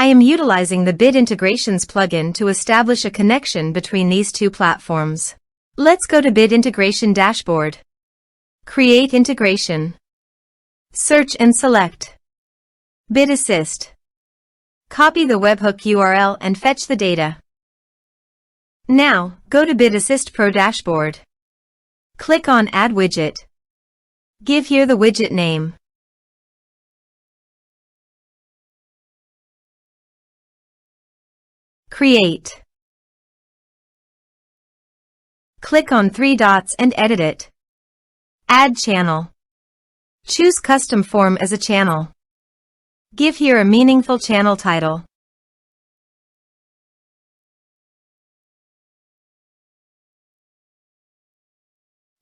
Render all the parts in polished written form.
I am utilizing the Bit Integrations plugin to establish a connection between these two platforms. Let's go to Bit Integration Dashboard. Create integration. Search and select Bit Assist. Copy the webhook URL and fetch the data. Now, go to Bit Assist Pro Dashboard. Click on Add Widget. Give here the widget name. Create. Click on three dots and edit it. Add channel. Choose Custom Form as a channel. Give here a meaningful channel title.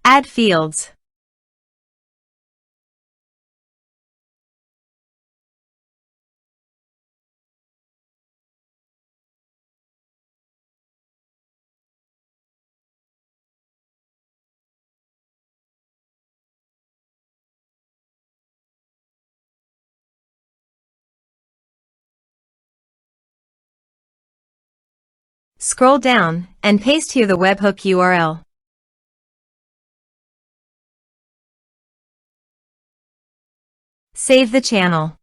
Add fields. Scroll down and paste here the webhook URL. Save the channel.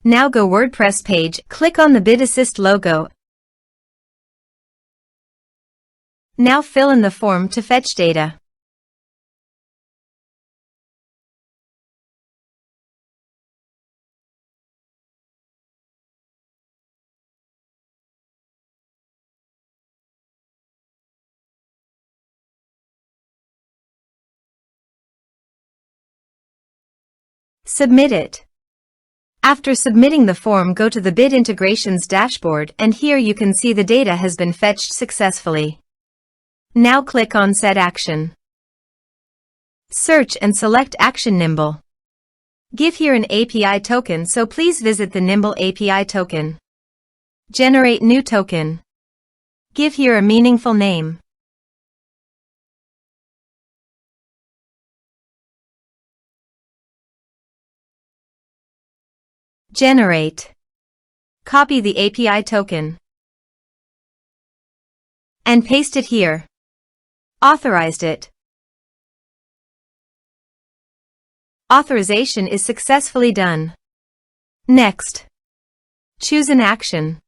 Now go WordPress page, click on the Bit Assist logo. Now fill in the form to fetch data. Submit it. After submitting the form, go to the Bit Integrations dashboard and here you can see the data has been fetched successfully. Now click on Set Action. Search and select Action Nimble. Give here an API token, so please visit the Nimble API token. Generate new token. Give here a meaningful name. Generate. Copy the API token and paste it here. Authorized it. Authorization is successfully done. Next, choose an action.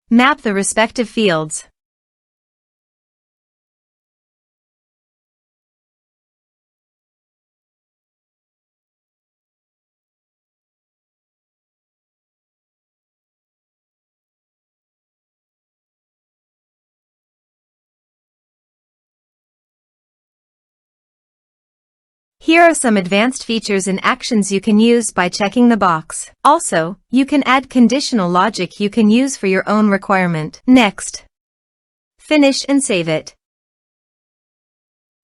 Map the respective fields. Here are some advanced features and actions you can use by checking the box. Also, you can add conditional logic you can use for your own requirement. Next, finish and save it.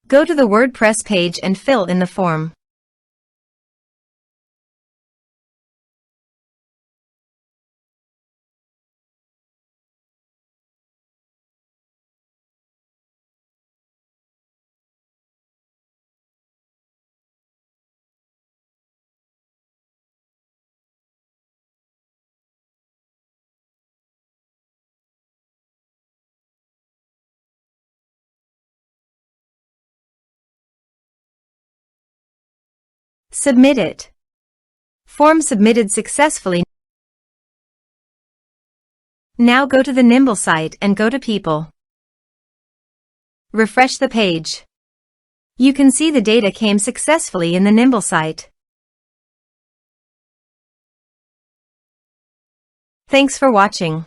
Go to the WordPress page and fill in the form. Submit it. Form submitted successfully. Now go to the Nimble site and go to People. Refresh the page. You can see the data came successfully in the Nimble site. Thanks for watching.